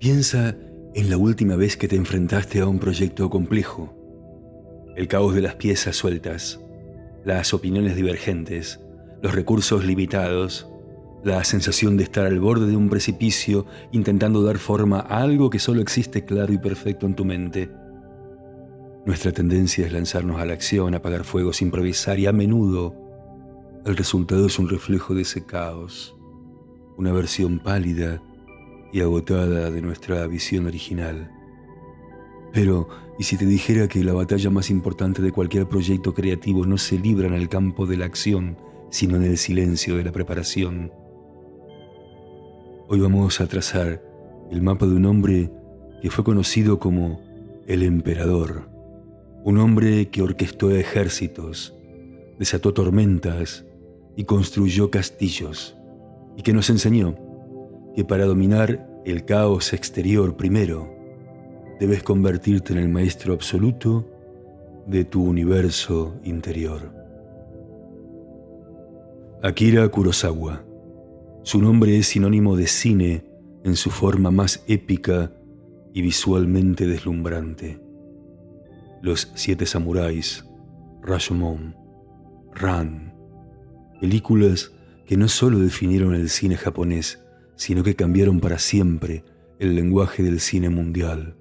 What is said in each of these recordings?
Piensa en la última vez que te enfrentaste a un proyecto complejo. El caos de las piezas sueltas, las opiniones divergentes, los recursos limitados, la sensación de estar al borde de un precipicio intentando dar forma a algo que solo existe claro y perfecto en tu mente. Nuestra tendencia es lanzarnos a la acción, apagar fuegos, improvisar y a menudo el resultado es un reflejo de ese caos, una versión pálida y agotada de nuestra visión original. Pero, ¿y si te dijera que la batalla más importante de cualquier proyecto creativo no se libra en el campo de la acción, sino en el silencio de la preparación? Hoy vamos a trazar el mapa de un hombre que fue conocido como el Emperador, un hombre que orquestó ejércitos, desató tormentas y construyó castillos, y que nos enseñó que para dominar el caos exterior primero, debes convertirte en el maestro absoluto de tu universo interior. Akira Kurosawa. Su nombre es sinónimo de cine en su forma más épica y visualmente deslumbrante. Los 7 samuráis, Rashomon, Ran, películas que no solo definieron el cine japonés, sino que cambiaron para siempre el lenguaje del cine mundial.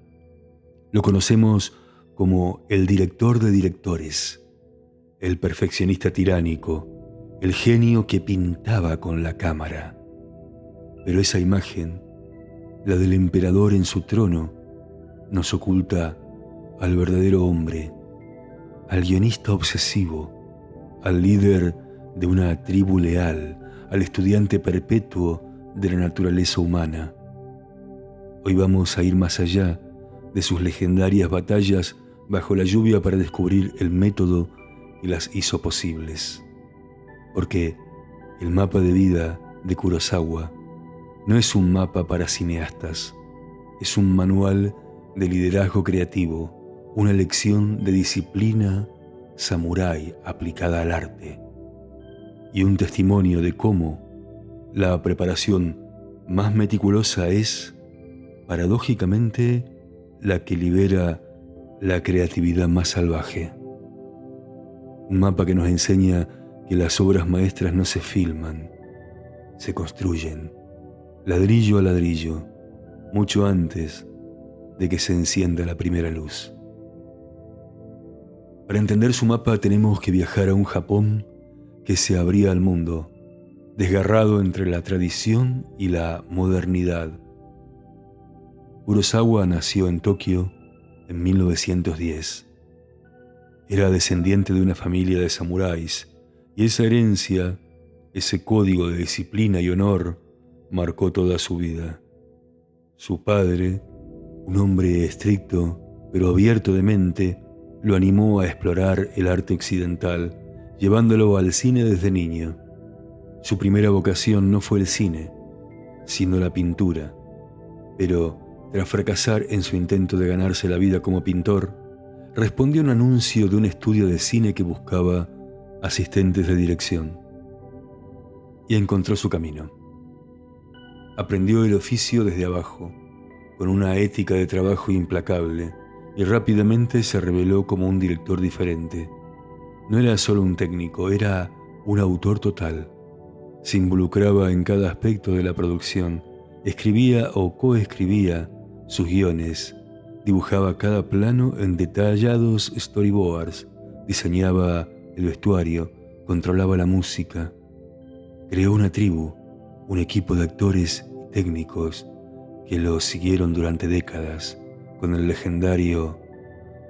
Lo conocemos como el director de directores, el perfeccionista tiránico, el genio que pintaba con la cámara. Pero esa imagen, la del emperador en su trono, nos oculta al verdadero hombre, al guionista obsesivo, al líder de una tribu leal, al estudiante perpetuo de la naturaleza humana. Hoy vamos a ir más allá de sus legendarias batallas bajo la lluvia para descubrir el método que las hizo posibles. Porque el mapa de vida de Kurosawa no es un mapa para cineastas, es un manual de liderazgo creativo, una lección de disciplina samurái aplicada al arte y un testimonio de cómo la preparación más meticulosa es, paradójicamente, la que libera la creatividad más salvaje. Un mapa que nos enseña que las obras maestras no se filman, se construyen, ladrillo a ladrillo, mucho antes de que se encienda la primera luz. Para entender su mapa tenemos que viajar a un Japón que se abría al mundo, desgarrado entre la tradición y la modernidad. Kurosawa nació en Tokio en 1910. Era descendiente de una familia de samuráis y esa herencia, ese código de disciplina y honor, marcó toda su vida. Su padre, un hombre estricto pero abierto de mente, lo animó a explorar el arte occidental, llevándolo al cine desde niño. Su primera vocación no fue el cine, sino la pintura, pero tras fracasar en su intento de ganarse la vida como pintor, respondió a un anuncio de un estudio de cine que buscaba asistentes de dirección y encontró su camino. Aprendió el oficio desde abajo, con una ética de trabajo implacable, y rápidamente se reveló como un director diferente. No era solo un técnico, era un autor total. Se involucraba en cada aspecto de la producción, escribía o coescribía sus guiones, dibujaba cada plano en detallados storyboards, diseñaba el vestuario, controlaba la música. Creó una tribu, un equipo de actores y técnicos que lo siguieron durante décadas, con el legendario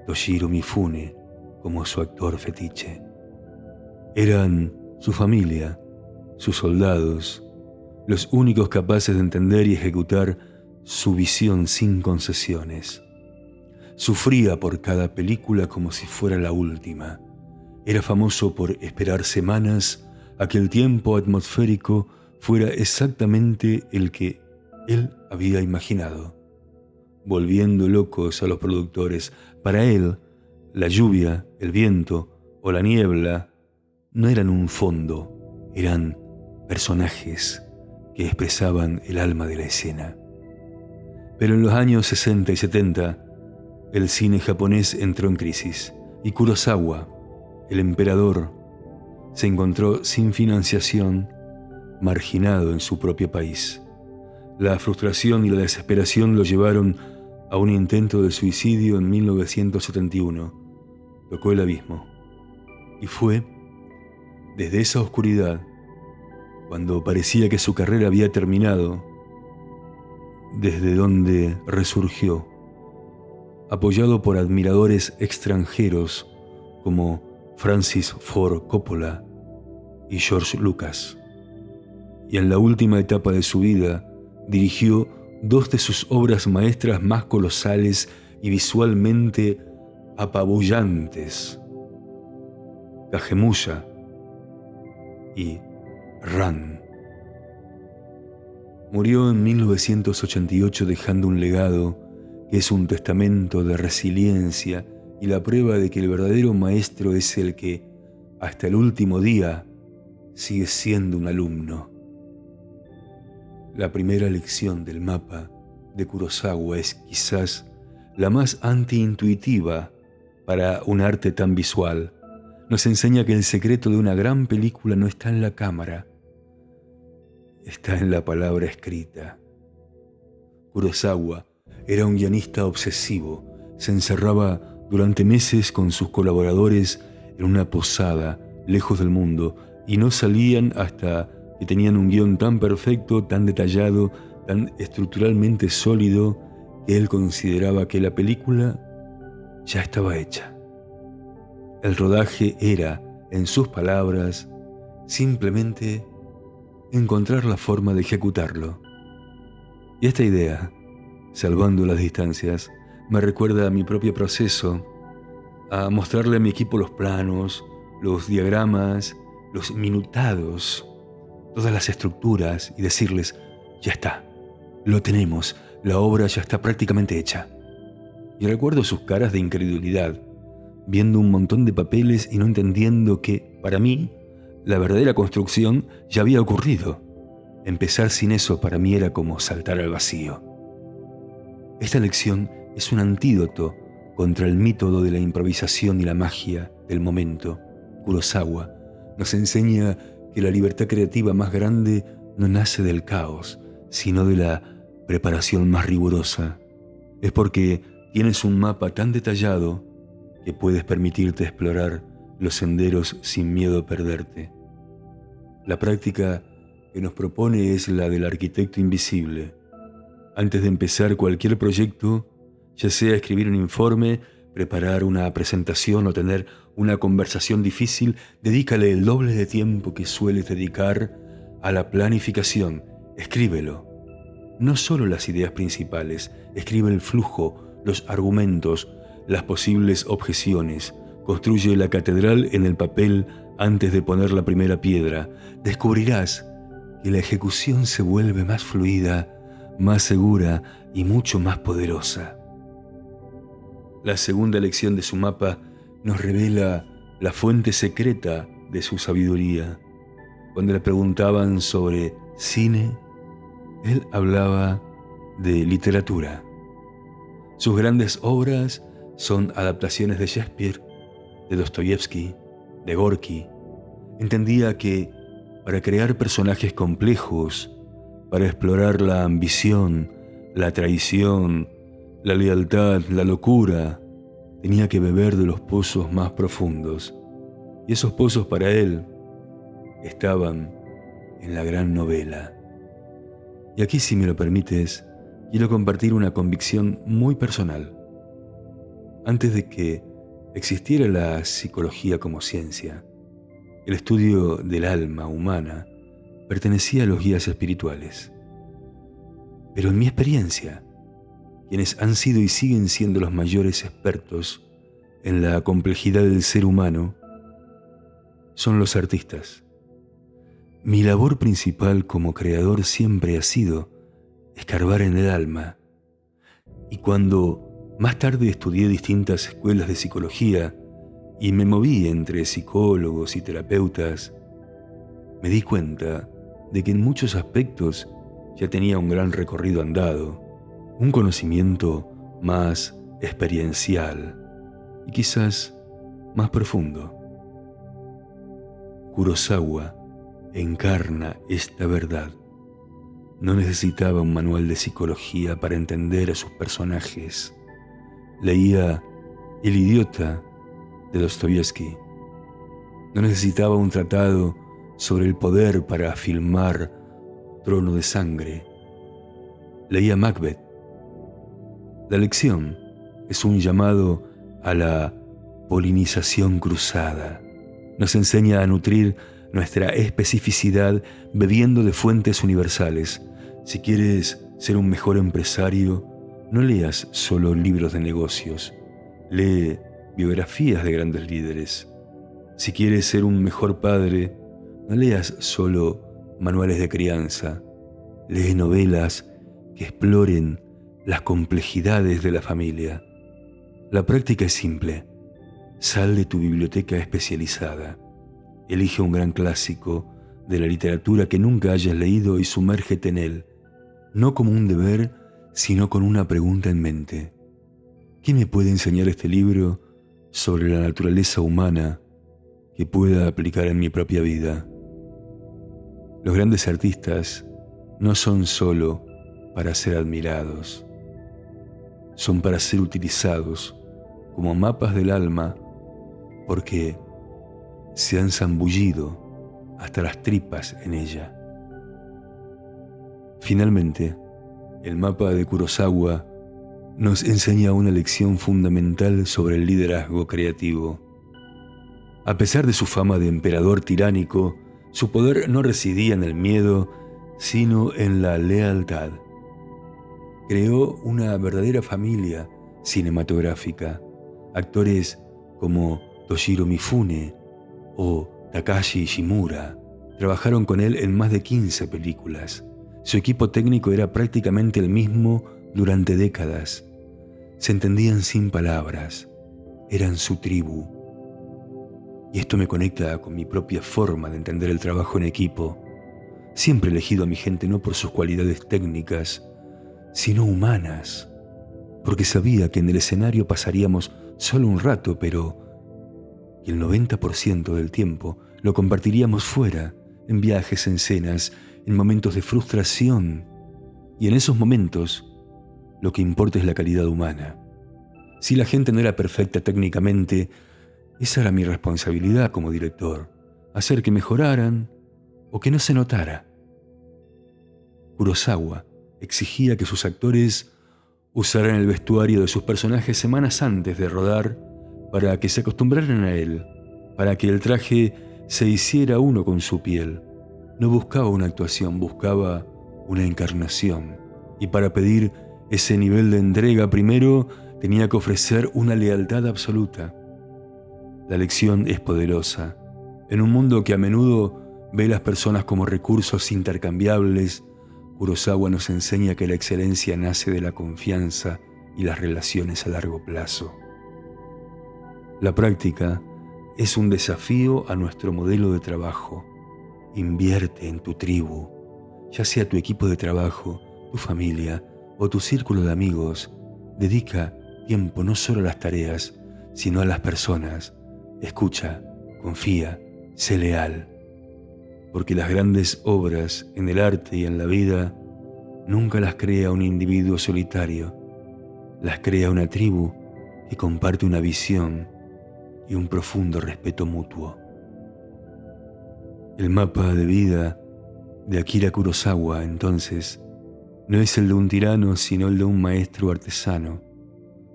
Toshiro Mifune como su actor fetiche. Eran su familia, sus soldados, los únicos capaces de entender y ejecutar su visión sin concesiones. Sufría por cada película como si fuera la última. Era famoso por esperar semanas a que el tiempo atmosférico fuera exactamente el que él había imaginado, volviendo locos a los productores. Para él, la lluvia, el viento o la niebla no eran un fondo, eran personajes que expresaban el alma de la escena. Pero en los años 60 y 70, el cine japonés entró en crisis y Kurosawa, el emperador, se encontró sin financiación, marginado en su propio país. La frustración y la desesperación lo llevaron a un intento de suicidio en 1971. Tocó el abismo. Y fue desde esa oscuridad, cuando parecía que su carrera había terminado, desde donde resurgió, apoyado por admiradores extranjeros como Francis Ford Coppola y George Lucas. Y en la última etapa de su vida dirigió dos de sus obras maestras más colosales y visualmente apabullantes, Kagemusha y Ran. Murió en 1988 dejando un legado que es un testamento de resiliencia y la prueba de que el verdadero maestro es el que, hasta el último día, sigue siendo un alumno. La primera lección del mapa de Kurosawa es quizás la más antiintuitiva para un arte tan visual. Nos enseña que el secreto de una gran película no está en la cámara, está en la palabra escrita. Kurosawa era un guionista obsesivo. Se encerraba durante meses con sus colaboradores en una posada lejos del mundo y no salían hasta que tenían un guión tan perfecto, tan detallado, tan estructuralmente sólido que él consideraba que la película ya estaba hecha. El rodaje era, en sus palabras, simplemente encontrar la forma de ejecutarlo. Y esta idea, salvando las distancias, me recuerda a mi propio proceso, a mostrarle a mi equipo los planos, los diagramas, los minutados, todas las estructuras y decirles, ya está, lo tenemos, la obra ya está prácticamente hecha. Y recuerdo sus caras de incredulidad, viendo un montón de papeles y no entendiendo que, para mí, la verdadera construcción ya había ocurrido. Empezar sin eso para mí era como saltar al vacío. Esta lección es un antídoto contra el método de la improvisación y la magia del momento. Kurosawa nos enseña que la libertad creativa más grande no nace del caos, sino de la preparación más rigurosa. Es porque tienes un mapa tan detallado que puedes permitirte explorar los senderos sin miedo a perderte. La práctica que nos propone es la del arquitecto invisible. Antes de empezar cualquier proyecto, ya sea escribir un informe, preparar una presentación o tener una conversación difícil, dedícale el doble de tiempo que sueles dedicar a la planificación. Escríbelo. No solo las ideas principales, escribe el flujo, los argumentos, las posibles objeciones. Construye la catedral en el papel antes de poner la primera piedra. Descubrirás que la ejecución se vuelve más fluida, más segura y mucho más poderosa. La segunda lección de su mapa nos revela la fuente secreta de su sabiduría. Cuando le preguntaban sobre cine, él hablaba de literatura. Sus grandes obras son adaptaciones de Shakespeare, de Dostoyevsky, de Gorky. Entendía que para crear personajes complejos, para explorar la ambición, la traición, la lealtad, la locura, tenía que beber de los pozos más profundos. Y esos pozos para él estaban en la gran novela. Y aquí, si me lo permites, quiero compartir una convicción muy personal. Antes de que existiera la psicología como ciencia, el estudio del alma humana pertenecía a los guías espirituales. Pero en mi experiencia, quienes han sido y siguen siendo los mayores expertos en la complejidad del ser humano son los artistas. Mi labor principal como creador siempre ha sido escarbar en el alma. Y cuando más tarde estudié distintas escuelas de psicología y me moví entre psicólogos y terapeutas, me di cuenta de que en muchos aspectos ya tenía un gran recorrido andado, un conocimiento más experiencial y quizás más profundo. Kurosawa encarna esta verdad. No necesitaba un manual de psicología para entender a sus personajes. Leía El idiota de Dostoyevsky. No necesitaba un tratado sobre el poder para filmar Trono de Sangre. Leía Macbeth. La lección es un llamado a la polinización cruzada. Nos enseña a nutrir nuestra especificidad bebiendo de fuentes universales. Si quieres ser un mejor empresario, no leas solo libros de negocios. Lee biografías de grandes líderes. Si quieres ser un mejor padre, no leas solo manuales de crianza. Lee novelas que exploren las complejidades de la familia. La práctica es simple. Sal de tu biblioteca especializada. Elige un gran clásico de la literatura que nunca hayas leído y sumérgete en él, no como un deber, sino con una pregunta en mente. ¿Qué me puede enseñar este libro sobre la naturaleza humana que pueda aplicar en mi propia vida? Los grandes artistas no son solo para ser admirados, son para ser utilizados como mapas del alma porque se han zambullido hasta las tripas en ella. Finalmente, el mapa de Kurosawa nos enseña una lección fundamental sobre el liderazgo creativo. A pesar de su fama de emperador tiránico, su poder no residía en el miedo, sino en la lealtad. Creó una verdadera familia cinematográfica. Actores como Toshiro Mifune o Takashi Shimura trabajaron con él en más de 15 películas. Su equipo técnico era prácticamente el mismo durante décadas. Se entendían sin palabras. Eran su tribu. Y esto me conecta con mi propia forma de entender el trabajo en equipo. Siempre he elegido a mi gente no por sus cualidades técnicas, sino humanas, porque sabía que en el escenario pasaríamos solo un rato, pero que el 90% del tiempo lo compartiríamos fuera, en viajes, en cenas, en momentos de frustración. Y en esos momentos, lo que importa es la calidad humana. Si la gente no era perfecta técnicamente, esa era mi responsabilidad como director, hacer que mejoraran o que no se notara. Kurosawa exigía que sus actores usaran el vestuario de sus personajes semanas antes de rodar para que se acostumbraran a él, para que el traje se hiciera uno con su piel. No buscaba una actuación, buscaba una encarnación. Y para pedir ese nivel de entrega primero tenía que ofrecer una lealtad absoluta. La lección es poderosa. En un mundo que a menudo ve a las personas como recursos intercambiables, Kurosawa nos enseña que la excelencia nace de la confianza y las relaciones a largo plazo. La práctica es un desafío a nuestro modelo de trabajo. Invierte en tu tribu, ya sea tu equipo de trabajo, tu familia o tu círculo de amigos. Dedica tiempo no solo a las tareas, sino a las personas. Escucha, confía, sé leal. Porque las grandes obras en el arte y en la vida nunca las crea un individuo solitario, las crea una tribu que comparte una visión y un profundo respeto mutuo. El mapa de vida de Akira Kurosawa, entonces, no es el de un tirano, sino el de un maestro artesano,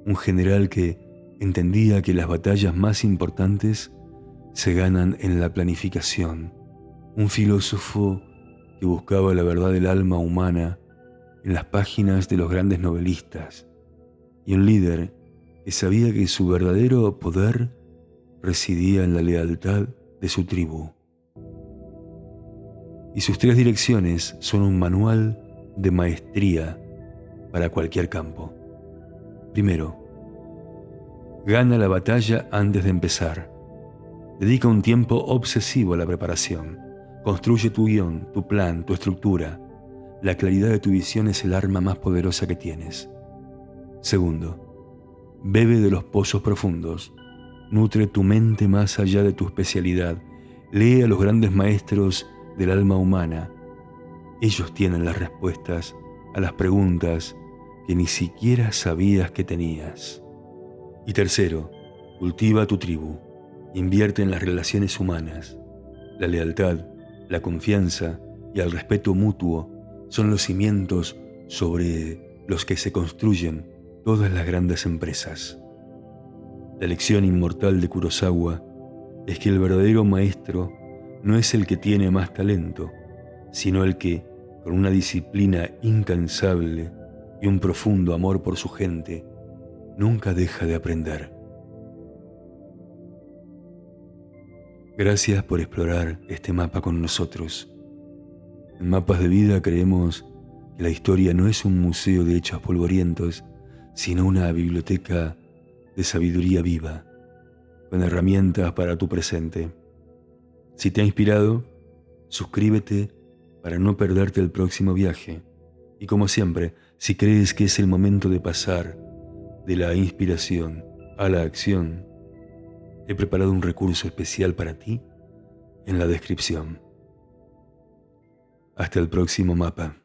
un general que entendía que las batallas más importantes se ganan en la planificación, un filósofo que buscaba la verdad del alma humana en las páginas de los grandes novelistas, y un líder que sabía que su verdadero poder residía en la lealtad de su tribu. Y sus 3 direcciones son un manual de maestría para cualquier campo. Primero, gana la batalla antes de empezar. Dedica un tiempo obsesivo a la preparación. Construye tu guión, tu plan, tu estructura. La claridad de tu visión es el arma más poderosa que tienes. Segundo, bebe de los pozos profundos. Nutre tu mente más allá de tu especialidad. Lee a los grandes maestros del alma humana. Ellos tienen las respuestas a las preguntas que ni siquiera sabías que tenías. Y tercero, cultiva tu tribu. Invierte en las relaciones humanas. La lealtad, la confianza y el respeto mutuo son los cimientos sobre los que se construyen todas las grandes empresas. La lección inmortal de Kurosawa es que el verdadero maestro no es el que tiene más talento, sino el que, con una disciplina incansable y un profundo amor por su gente, nunca deja de aprender. Gracias por explorar este mapa con nosotros. En Mapas de Vida creemos que la historia no es un museo de hechos polvorientos, sino una biblioteca de sabiduría viva, con herramientas para tu presente. Si te ha inspirado, suscríbete para no perderte el próximo viaje. Y como siempre, si crees que es el momento de pasar de la inspiración a la acción, he preparado un recurso especial para ti en la descripción. Hasta el próximo mapa.